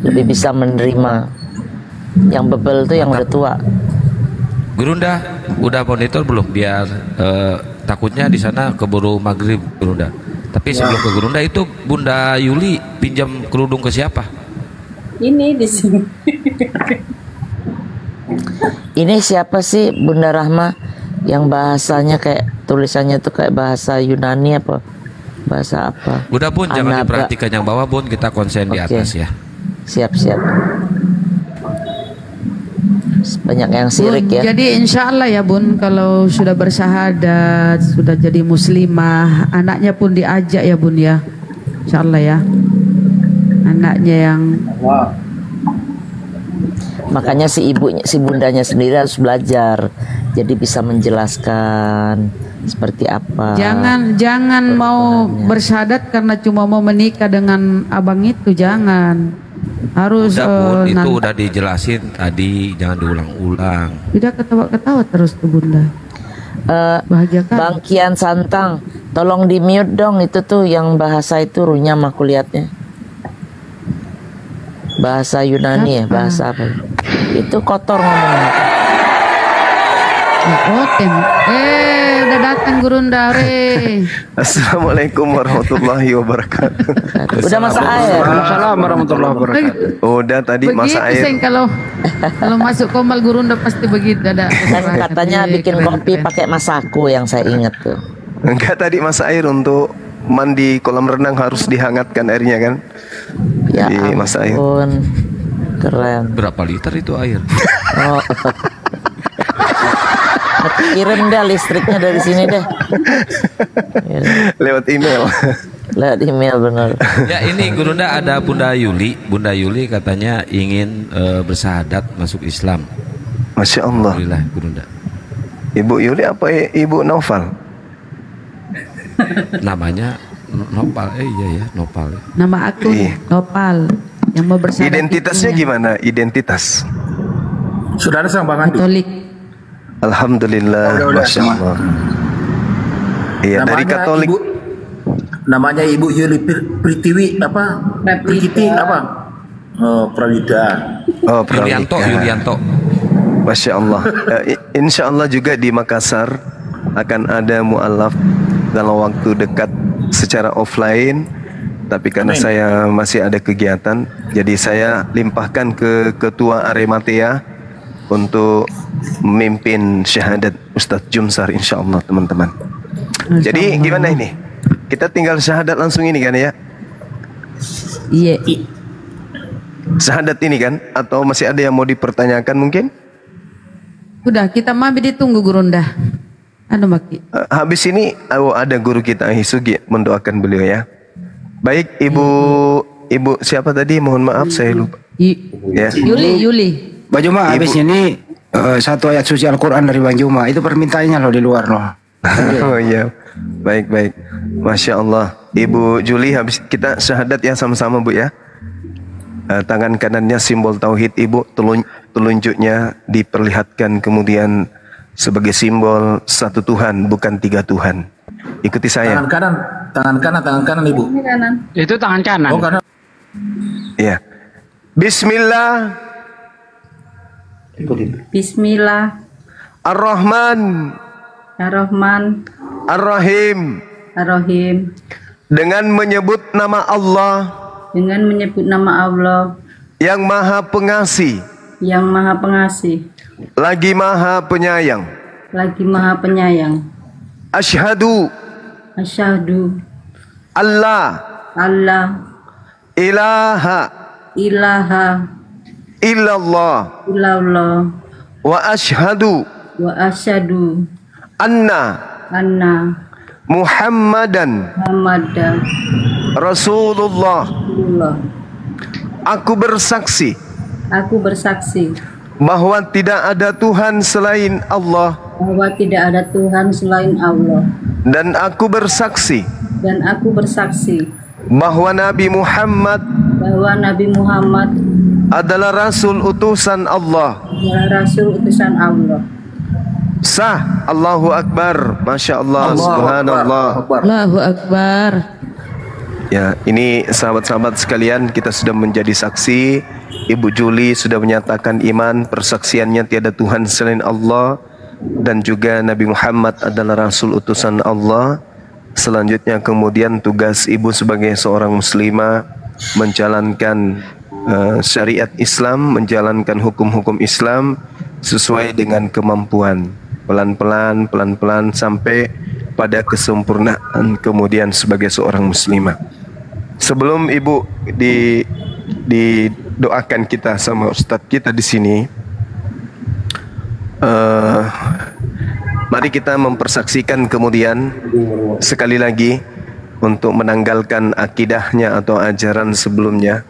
lebih bisa menerima. Yang bebel tuh yang udah tua. Gurunda udah monitor belum biar takutnya di sana keburu maghrib Gurunda. Tapi sebelum ke Gurunda itu Bunda Yuli pinjam kerudung ke siapa? Ini di sini. Ini siapa sih Bunda Rahma yang bahasanya kayak tulisannya tuh kayak bahasa Yunani apa? Bahasa apa? Udah Bun, jangan diperhatikan yang bawah Bun, kita konsen di atas ya. Siap. Banyak yang sirik Bun, ya. jadi insya Allah ya Bun, kalau sudah bersyahadat, sudah jadi muslimah, anaknya pun diajak ya Bun ya, insya Allah ya, anaknya yang. Makanya si ibunya, si bundanya sendiri harus belajar, jadi bisa menjelaskan seperti apa. Jangan mau bersyahadat karena cuma mau menikah dengan abang itu, jangan. Harus udah, Bun, itu udah dijelasin tadi, jangan diulang-ulang. Tidak ketawa-ketawa terus tuh Bunda. Bahagia kan? Bang Kian Santang, tolong di mute dong itu tuh yang bahasa itu runyam aku lihatnya. Bahasa Yunani ya, bahasa apa? Itu kotor ngomongnya. Udah datang Gurunda re. Assalamualaikum warahmatullahi wabarakatuh. Udah masak air. Waalaikumsalam warahmatullahi wabarakatuh. Udah tadi masak air. Begitu kalau masuk komal Gurunda pasti begitu ada. Kan katanya bikin kopi pakai masaku yang saya ingat tuh. Enggak, tadi masak air untuk mandi kolam renang harus dihangatkan airnya kan. Ya jadi masak air. Keren. Berapa liter itu air? Oh. Kirim deh listriknya dari sini deh. Lewat email. Lewat email benar. Ya ini Gurunda ada Bunda Yuli. Bunda Yuli katanya ingin bersyahadat masuk Islam. Masya Allah. Alhamdulillah Gurunda. Ibu Yuli apa Ibu Noval? Namanya Nopal. Iya ya, Nopal. Nama aku Nopal. Yang mau bersyahadat. Identitasnya gimana? Identitas. Saudara sang Bang Andu. Katolik. Alhamdulillah, Masya Allah. Iya, dari Katolik. Namanya Ibu Yuli Pritiwi apa? Pritiwi apa? Oh, Prawida. Oh, Yulianto. Masya Allah. Insya Allah juga di Makassar akan ada mu'alaf dalam waktu dekat secara offline. Tapi karena saya masih ada kegiatan, jadi saya limpahkan ke Ketua Arematea untuk memimpin syahadat Ustadz Jumsar insya Allah teman-teman. Jadi gimana ini? Kita tinggal syahadat langsung ini kan ya? Iya. Syahadat ini kan? Atau masih ada yang mau dipertanyakan mungkin? Udah kita mabi ditunggu Gurunda. Anu Maki. Habis ini ada guru kita Hisugi mendoakan beliau ya. Baik Ibu siapa tadi? Mohon maaf saya lupa. Ya. Yuli. Bang Juma, habis ini satu ayat suci Al-Quran dari Bang Juma. Itu permintaannya loh di luar loh. Oh iya. Baik. Masya Allah. Ibu Juli, habis kita syahadat ya sama-sama Bu ya. Tangan kanannya simbol tauhid Ibu, telunjuknya diperlihatkan kemudian sebagai simbol satu Tuhan, bukan tiga Tuhan. Ikuti saya. Tangan kanan Ibu. Kanan. Itu tangan kanan. Oh, kanan. Iya. Bismillah. Bismillah. Ar-Rahman. Ar-Rahman. Ar-Rahim. Ar-Rahim. Dengan menyebut nama Allah. Dengan menyebut nama Allah. Yang Maha Pengasih. Yang Maha Pengasih. Lagi Maha Penyayang. Lagi Maha Penyayang. Asyhadu. Asyhadu. Allah. Ilaha. Illallah. Wa asyhadu. Anna. Muhammadan. Rasulullah. Aku bersaksi. Bahwa tidak ada Tuhan selain Allah. Dan aku bersaksi. Bahwa Nabi Muhammad. Adalah Rasul utusan Allah. Sah. Allahu Akbar. Masya Allah. Subhanallah. Allahu Akbar. Ya, ini sahabat-sahabat sekalian, kita sudah menjadi saksi. Ibu Juli sudah menyatakan iman, persaksiannya tiada Tuhan selain Allah, dan juga Nabi Muhammad adalah Rasul utusan Allah. Selanjutnya kemudian tugas ibu sebagai seorang muslimah menjalankan syariat Islam, menjalankan hukum-hukum Islam sesuai dengan kemampuan, pelan-pelan sampai pada kesempurnaan kemudian sebagai seorang muslimah. Sebelum ibu didoakan kita sama ustadz kita di sini, mari kita mempersaksikan kemudian sekali lagi untuk menanggalkan akidahnya atau ajaran sebelumnya,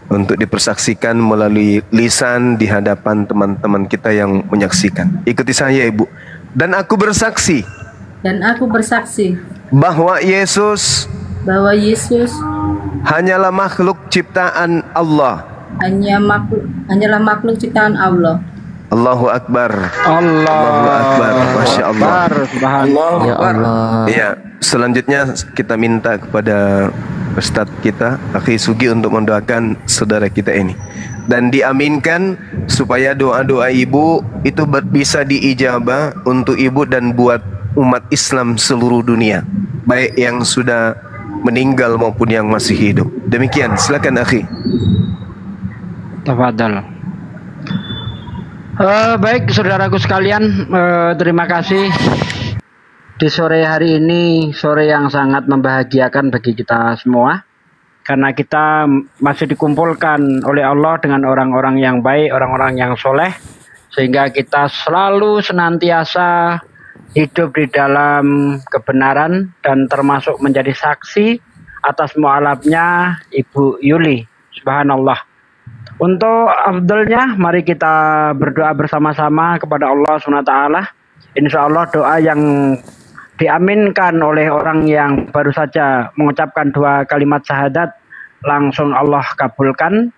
untuk dipersaksikan melalui lisan di hadapan teman-teman kita yang menyaksikan. Ikuti saya ibu. Dan aku bersaksi bahwa Yesus hanyalah makhluk ciptaan Allah. Hanyalah makhluk ciptaan Allah. Allahu Akbar. Allahu Akbar. Masya Allah. Subhanallah. Ya Allah. Ya, selanjutnya kita minta kepada Ustadz kita, Akhi Sugi, untuk mendoakan saudara kita ini, dan diaminkan supaya doa-doa ibu itu bisa diijabah untuk ibu dan buat umat Islam seluruh dunia, baik yang sudah meninggal maupun yang masih hidup. Demikian, silakan akhi. Tafadhal. Baik saudaraku sekalian, terima kasih. Di sore hari ini, sore yang sangat membahagiakan bagi kita semua, karena kita masih dikumpulkan oleh Allah dengan orang-orang yang baik, orang-orang yang soleh, sehingga kita selalu senantiasa hidup di dalam kebenaran dan termasuk menjadi saksi atas mualafnya Ibu Yuli. Subhanallah. Untuk afdalnya, mari kita berdoa bersama-sama kepada Allah SWT. Insya Allah doa yang diaminkan oleh orang yang baru saja mengucapkan 2 kalimat syahadat langsung Allah kabulkan,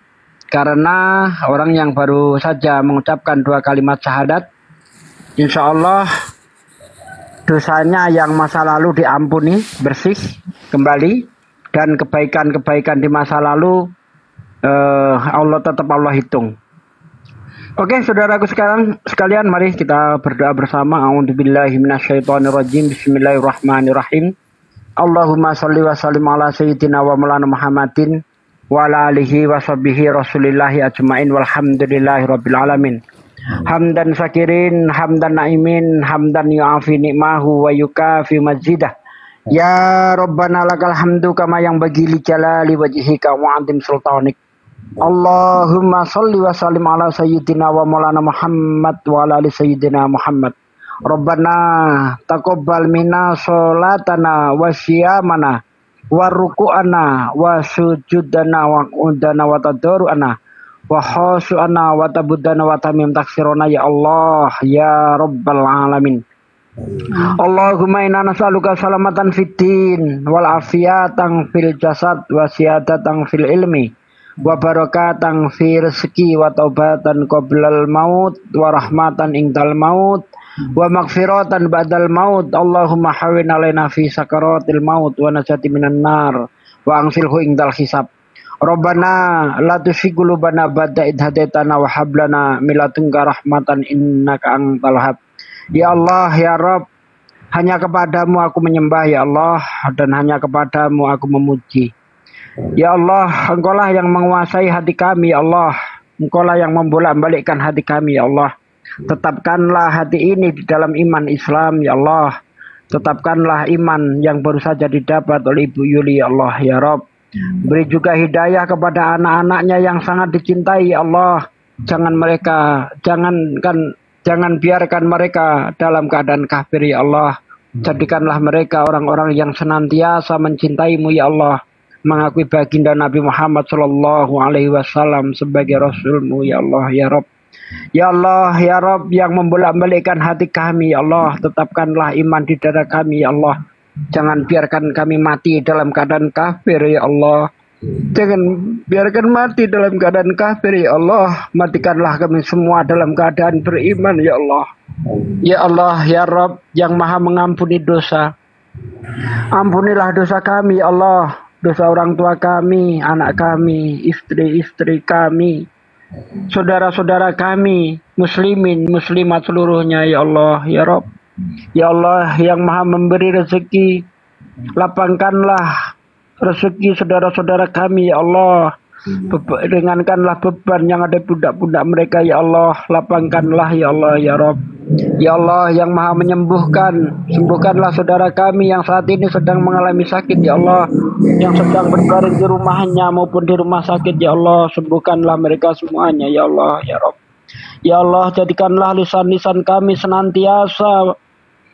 karena orang yang baru saja mengucapkan 2 kalimat syahadat insya Allah dosanya yang masa lalu diampuni, bersih kembali, dan kebaikan-kebaikan di masa lalu Allah tetap Allah hitung. Oke, saudaraku sekalian, mari kita berdoa bersama. A'udzubillahi minasyaitonirrajim. Bismillahirrahmanirrahim. Allahumma sholli wa sallim ala sayyidina wa maulana Muhammadin wa ala alihi wa sahbihi rasulillahi ajmain walhamdulillahi rabbil alamin. Hamdan syakirin, hamdan naimin, hamdan yu'afi ni'mahu wa yukafi mazidah. Ya Rabbana lakal hamdu kama yang bagi li jalali wajhika wa antim sultanik. Allahumma sholli wa sallim ala sayyidina wa maulana Muhammad wa ala ali sayyidina Muhammad. Rabbana taqabbal minna sholatana wa siyamana wa ruku'ana wa sujudana wa qudana wa tadarru'ana wa khusyu'ana wa tabudana wa tamim taksirona ya Allah ya Rabbal alamin. Allahumma inna nas'aluka salamatan fid din wal afiyatan fil jasad wa siyadatan fil ilmi wa barakatan fi rezeki wa taubatan qoblal maut wa rahmatan indal maut wa maghfiratan ba'dal maut. Allahumma hawin alaina fi sakaratil maut wa najati minan nar wa angsilhu indal hisab. Rabbana la tuzigh qulubana ba'da idh hadaitana wa hab lana min ladunka rahmatan innaka antal wahhab. Ya Allah, ya Rabb, hanya kepadamu aku menyembah ya Allah, dan hanya kepadamu aku memuji. Ya Allah, Engkaulah yang menguasai hati kami ya Allah. Engkaulah yang membolak-balikkan hati kami ya Allah. Tetapkanlah hati ini di dalam iman Islam ya Allah. Tetapkanlah iman yang baru saja didapat oleh Ibu Yuli ya Allah ya Rabb. Beri juga hidayah kepada anak-anaknya yang sangat dicintai ya Allah. Jangan biarkan mereka dalam keadaan kafir ya Allah. Jadikanlah mereka orang-orang yang senantiasa mencintai-Mu ya Allah, mengakui baginda Nabi Muhammad sallallahu alaihi wasallam sebagai Rasul-Mu ya Allah ya Rabb. Ya Allah ya Rabb, yang membolak-balikkan hati kami ya Allah, tetapkanlah iman di dada kami ya Allah. Jangan biarkan kami mati dalam keadaan kafir ya Allah. Jangan biarkan mati dalam keadaan kafir ya Allah. Matikanlah kami semua dalam keadaan beriman ya Allah. Ya Allah ya Rabb, yang maha mengampuni dosa, ampunilah dosa kami ya Allah. dosa orang tua kami, anak kami, istri-istri kami, saudara-saudara kami, muslimin, muslimat seluruhnya ya Allah, ya Rabb. Ya Allah yang maha memberi rezeki, lapangkanlah rezeki saudara-saudara kami ya Allah. Ringankanlah beban yang ada pundak-pundak mereka ya Allah. Lapangkanlah ya Allah ya Rabb. Ya Allah yang maha menyembuhkan, sembuhkanlah saudara kami yang saat ini sedang mengalami sakit ya Allah, yang sedang berbaring di rumahnya maupun di rumah sakit ya Allah. Sembuhkanlah mereka semuanya ya Allah ya Rabb. Ya Allah jadikanlah lisan-lisan kami senantiasa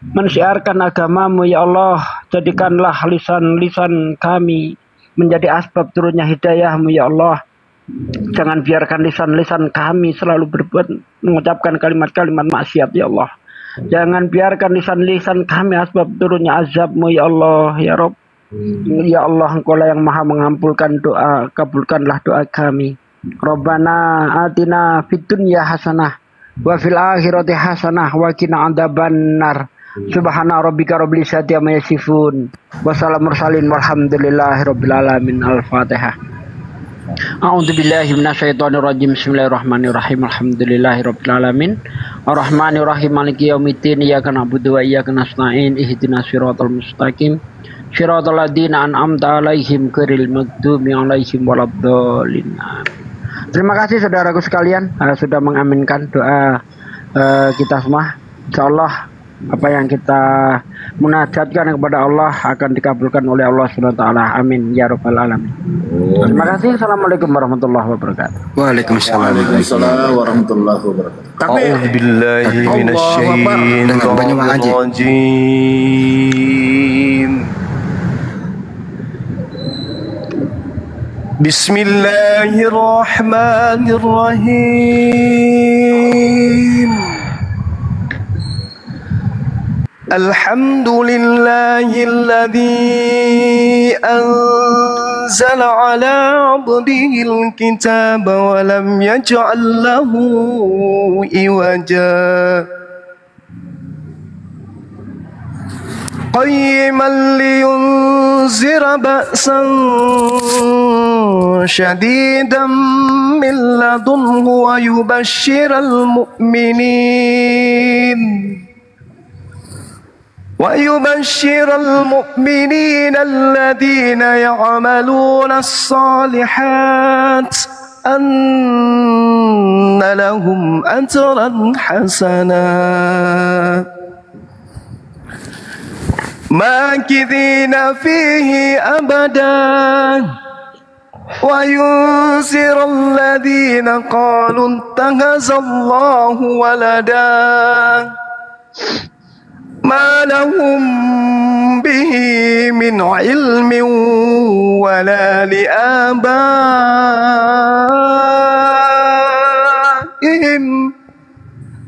mensiarkan agamamu ya Allah. Jadikanlah lisan-lisan kami menjadi asbab turunnya hidayahmu ya Allah. Jangan biarkan lisan-lisan kami selalu mengucapkan kalimat-kalimat maksiat ya Allah. Jangan biarkan lisan-lisan kami asbab turunnya azabmu ya Allah ya Rabb. Ya Allah Engkau lah yang maha mengampulkan doa, kabulkanlah doa kami. Rabbana atina fid dunya hasanah wa fil akhirati hasanah wa qina adzabannar. Subhana rabbika rabbil izzati amma yasifun. Wassalamu mursalin walhamdulillahi rabbil alamin. Al-Fatihah. A'udzu billahi minasyaitonir rajim. Bismillahirrahmanirrahim. Alhamdulillahi rabbil alamin. Arrahmanir rahim. Maliki yaumiddin. Iyyaka na'budu wa iyyaka nasta'in. Ihdinas siratal mustaqim. Siratal ladzina an'amta 'alaihim ghairil maghdubi 'alaihim waladdallin. Terima kasih saudaraku sekalian sudah mengaminkan doa kita semua. Insyaallah apa yang kita munajatkan kepada Allah akan dikabulkan oleh Allah Subhanahu wa taala. Amin ya rabbal alamin. Terima kasih. Assalamualaikum warahmatullahi wabarakatuh. Waalaikumsalam warahmatullahi wabarakatuh. A'udzu billahi minasyaitonir rajim. Bismillahirrahmanirrahim. Alhamdulillahilladzi anzala ala 'abdihil kitaba wa lam yaj'al lahu iwaja qayyiman liyunzira ba'san shadidan min ladunhu wa yubashshiral mu'minin الذين يعملون الصالحات أن لهم أجرا حسنا ماكثين فيه أبدا وينذر الذين قالوا اتخذ الله ولدا ما لهم به من علم ولا لآبائهم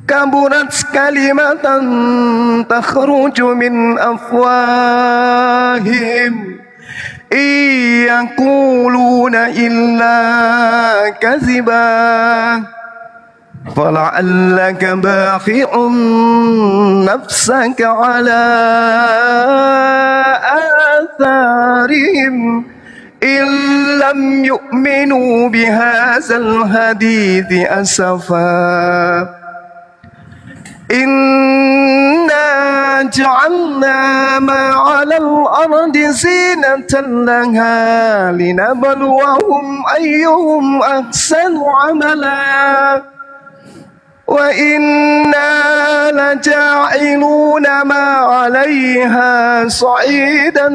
كبرت كلمة تخرج من أفواههم إن يقولون إلا كذبا فلعلك باخع نفسك على آثارهم إن لم يؤمنوا بهذا الحديث أسفا إنا جعلنا ما على الأرض زينة لها لنبلوهم أيهم أحسن عملا وإنا لجاعلون ما عليها صعيدا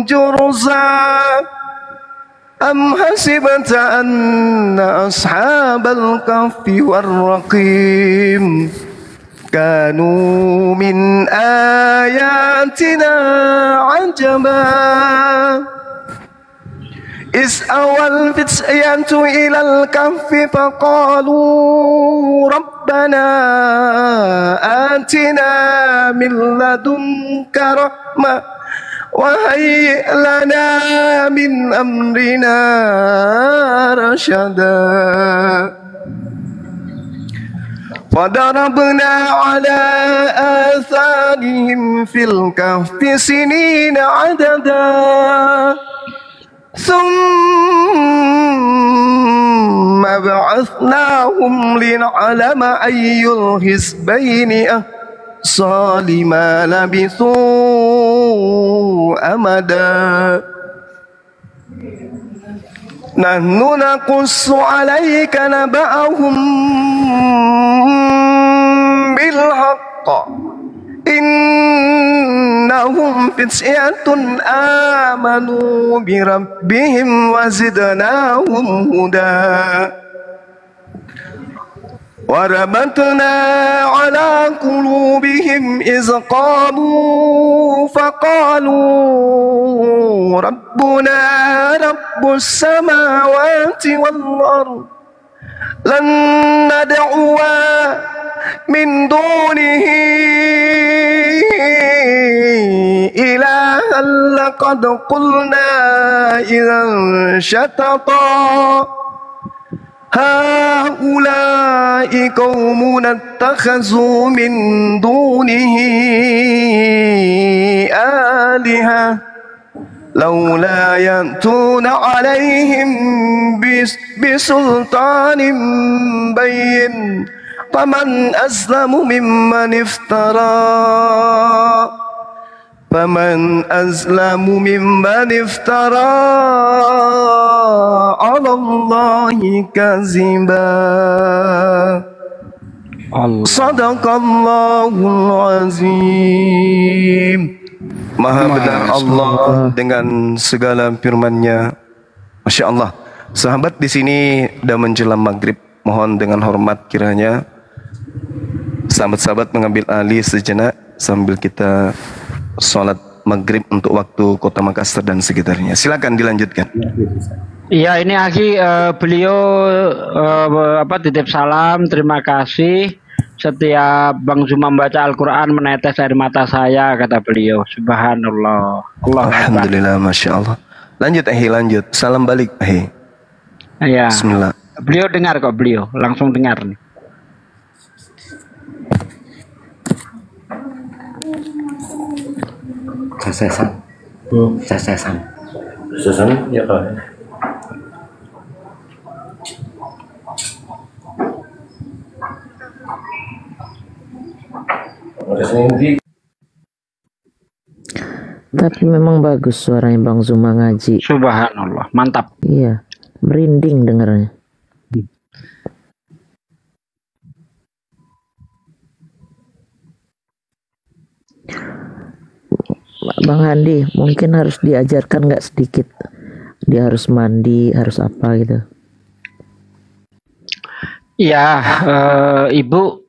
جرزا أم حسبت أن أصحاب الكهف والرقيم كانوا من آياتنا عجبا إذ أوى الفتية إلى الكهف فقالوا ربنا آتنا من لدنك رحمة وهيئ لنا من أمرنا رشدا فضربنا على آثارهم في الكهف سنين عددا ثم بعثناهم لنعلم أي الحزبين أحصى لما لبثوا أمدا نحن نقص عليك نبأهم بالحق إنهم فتية آمنوا بربهم وزدناهم هدى وربطنا على قلوبهم إذ قاموا فقالوا ربنا رب السماوات والأرض لن ندعو من دونه إلها لقد قلنا إذا شططا هؤلاء قومنا اتخذوا من دونه آلهة لولا يأتون عليهم بسلطان بين فمن أظلم ممن افترى على الله كذبا Sadaqallahul azim. Maha benar Allah dengan segala firman-Nya. Masya Allah. Sahabat di sini sudah menjelang maghrib. Mohon dengan hormat kiranya sahabat-sahabat mengambil alih sejenak sambil kita sholat maghrib untuk waktu Kota Makassar dan sekitarnya. Silakan dilanjutkan. Iya, ini Aki beliau titip salam, terima kasih. Setiap Bang Zuma membaca Al-Quran menetes air mata saya, kata beliau. Subhanallah. Alhamdulillah, Masya Allah. Lanjut Ahi, lanjut. Salam balik Ahi. Iya. Bismillah. Beliau dengar kok, beliau langsung dengar nih. Sasasan ya Pak. Tapi memang bagus suaranya Bang Zuma ngaji. Subhanallah, mantap. Iya, merinding dengarnya. Bang Handi, mungkin harus diajarkan nggak sedikit. Dia harus mandi, harus apa gitu. Iya, Ibu.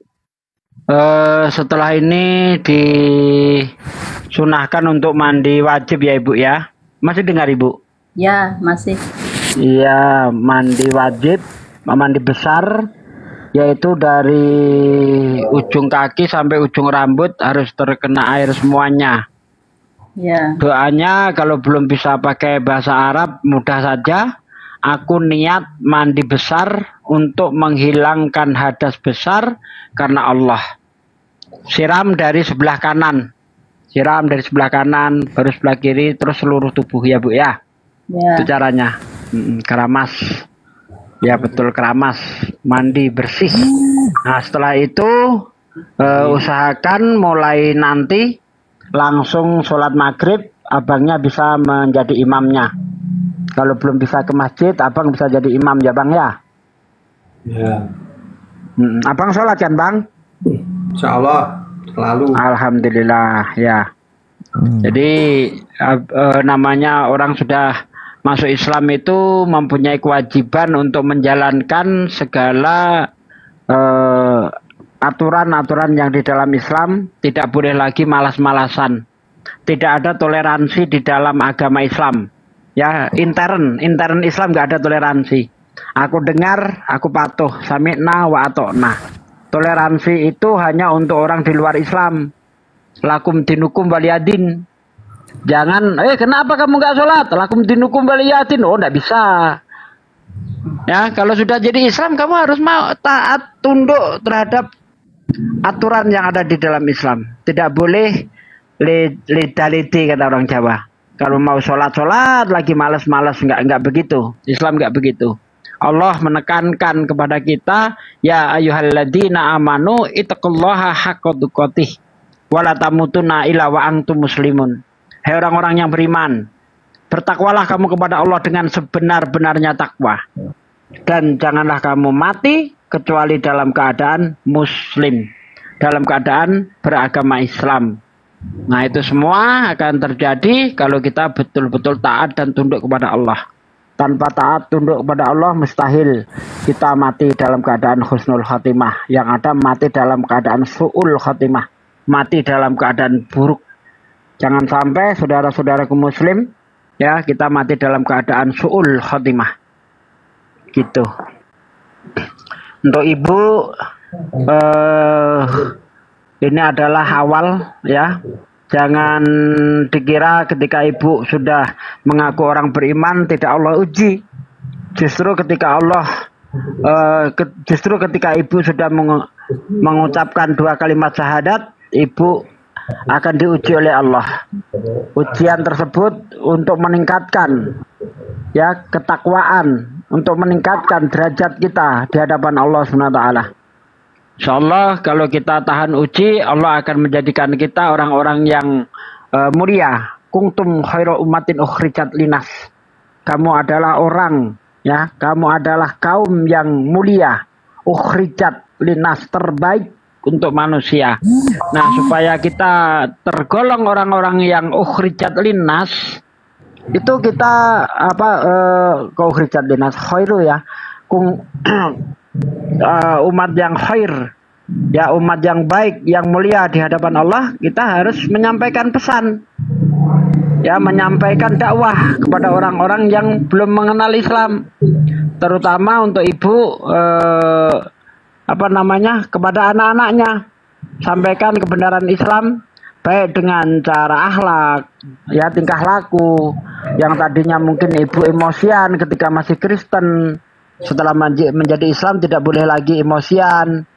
Setelah ini disunahkan untuk mandi wajib ya Ibu ya. Masih dengar Ibu? Ya, masih. Iya, mandi wajib, mandi besar, yaitu dari ujung kaki sampai ujung rambut harus terkena air semuanya. Ya. Doanya kalau belum bisa pakai bahasa Arab mudah saja. Aku niat mandi besar untuk menghilangkan hadas besar karena Allah. Siram dari sebelah kanan. Siram dari sebelah kanan, baru sebelah kiri, terus seluruh tubuh ya Bu ya. Ya. Itu caranya. Keramas. Ya betul, keramas. Mandi bersih. Nah setelah itu usahakan mulai nanti langsung sholat maghrib, abangnya bisa menjadi imamnya. Kalau belum bisa ke masjid, abang bisa jadi imam ya Bang ya? Ya. Abang sholat kan Bang? Insya Allah selalu. Alhamdulillah ya. Jadi namanya orang sudah masuk Islam itu mempunyai kewajiban untuk menjalankan segala aturan-aturan yang di dalam Islam. Tidak boleh lagi malas-malasan. Tidak ada toleransi di dalam agama Islam. Ya, intern Islam nggak ada toleransi. Aku dengar, aku patuh, sami'na wa atokna. Toleransi itu hanya untuk orang di luar Islam. Lakum dinukum waliyadin. Jangan, kenapa kamu nggak sholat? Lakum dinukum waliyadin. Oh, nggak bisa. Ya, kalau sudah jadi Islam, kamu harus mau taat, tunduk terhadap aturan yang ada di dalam Islam. Tidak boleh leda-ledi kata orang Jawa. Kalau mau sholat lagi malas-malas, enggak begitu. Islam enggak begitu. Allah menekankan kepada kita, ya ayyuhalladzina amanu ittaqullaha haqqa tuqatih wa la tamutunna illa wa antum muslimun. Hai orang-orang yang beriman, bertakwalah kamu kepada Allah dengan sebenar-benarnya takwa. Dan janganlah kamu mati kecuali dalam keadaan muslim, dalam keadaan beragama Islam. Nah, itu semua akan terjadi kalau kita betul-betul taat dan tunduk kepada Allah. Tanpa taat tunduk kepada Allah mustahil kita mati dalam keadaan husnul khatimah. Yang ada mati dalam keadaan su'ul khatimah, mati dalam keadaan buruk. Jangan sampai saudara-saudaraku muslim, ya, kita mati dalam keadaan su'ul khatimah. Gitu. Untuk ibu, ini adalah awal, ya. Jangan dikira ketika ibu sudah mengaku orang beriman tidak Allah uji. Justru ketika ibu sudah mengucapkan 2 kalimat syahadat, ibu akan diuji oleh Allah. Ujian tersebut untuk meningkatkan, ya, ketakwaan, untuk meningkatkan derajat kita di hadapan Allah SWT. Insyaallah kalau kita tahan uji, Allah akan menjadikan kita orang-orang yang mulia. Kuntum khairu ummatin ukhrijat linas. Kamu adalah orang, ya, kamu adalah kaum yang mulia. Ukhrijat linas, terbaik untuk manusia. Nah, supaya kita tergolong orang-orang yang ukhrijat linas, itu kita ukhrijat linas khairu, ya. Umat yang khair, ya, umat yang baik, yang mulia di hadapan Allah, kita harus menyampaikan pesan, ya, menyampaikan dakwah kepada orang-orang yang belum mengenal Islam, terutama untuk ibu, kepada anak-anaknya, sampaikan kebenaran Islam, baik dengan cara akhlak, ya, tingkah laku, yang tadinya mungkin ibu emosian ketika masih Kristen. Setelah menjadi Islam tidak boleh lagi emosian,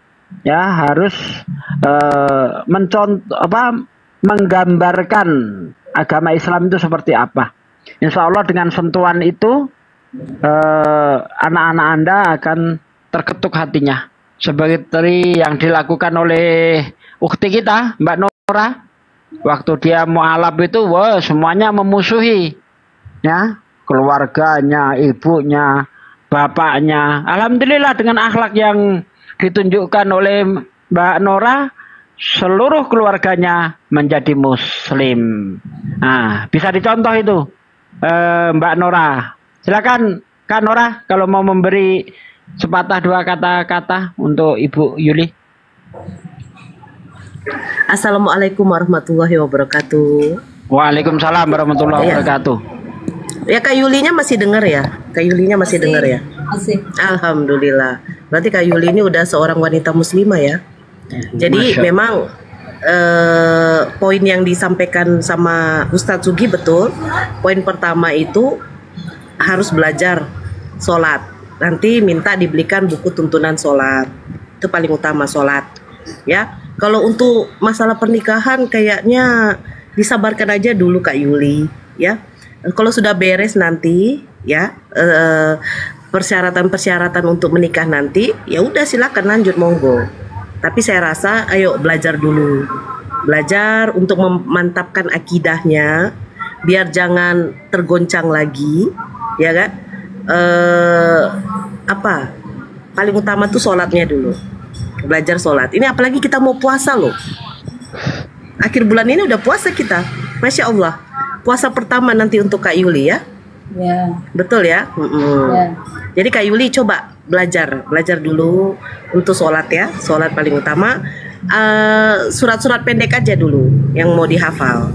ya, harus menggambarkan agama Islam itu seperti apa. Insya Allah dengan sentuhan itu anak-anak Anda akan terketuk hatinya, seperti yang dilakukan oleh ukhti kita Mbak Nora waktu dia mu'alaf itu. Wah, semuanya memusuhi, ya, keluarganya, ibunya, bapaknya. Alhamdulillah dengan akhlak yang ditunjukkan oleh Mbak Nora, seluruh keluarganya menjadi muslim. Nah, bisa dicontoh itu, Mbak Nora. Silakan Kak Nora kalau mau memberi sepatah 2 kata-kata untuk Ibu Yuli. Assalamualaikum warahmatullahi wabarakatuh. Waalaikumsalam warahmatullahi wabarakatuh. Ya, Kak Yulinya masih dengar ya? Kak Yulinya masih dengar ya? Masih. Alhamdulillah. Berarti Kak Yuli ini udah seorang wanita muslimah ya. Jadi memang poin yang disampaikan sama Ustadz Sugi betul. Poin pertama itu harus belajar sholat. Nanti minta dibelikan buku tuntunan sholat. Itu paling utama, sholat. Ya. Kalau untuk masalah pernikahan kayaknya disabarkan aja dulu Kak Yuli, ya. Kalau sudah beres nanti, ya, persyaratan-persyaratan untuk menikah nanti, ya udah silakan lanjut, monggo. Tapi saya rasa ayo belajar dulu. Belajar untuk memantapkan akidahnya biar jangan tergoncang lagi, ya kan? Paling utama tuh sholatnya dulu. Belajar sholat. Ini apalagi kita mau puasa loh. Akhir bulan ini udah puasa kita. Masya Allah. Puasa pertama nanti untuk Kak Yuli ya. Ya. Betul ya. Ya. Jadi Kak Yuli coba belajar dulu untuk sholat ya. Sholat paling utama. Surat-surat pendek aja dulu yang mau dihafal.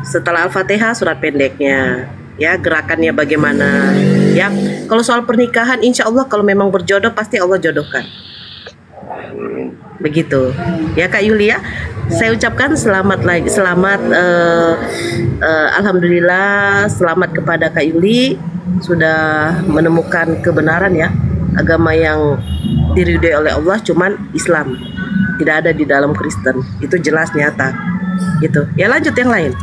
Setelah Al-Fatihah surat pendeknya. Ya, gerakannya bagaimana. Ya, kalau soal pernikahan insya Allah kalau memang berjodoh pasti Allah jodohkan. Begitu ya Kak Yuli ya. Saya ucapkan selamat alhamdulillah, selamat kepada Kak Yuli sudah menemukan kebenaran ya, agama yang diridhoi oleh Allah cuman Islam, tidak ada di dalam Kristen, itu jelas nyata gitu ya. Lanjut yang lain.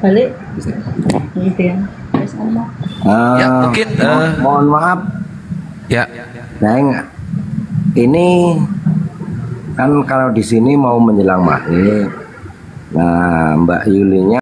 Balik. Gitu ya. Ya, mungkin mohon maaf. Ya. Neng, ini kan kalau di sini mau menjelang maghrib. Nah, Mbak Yulinya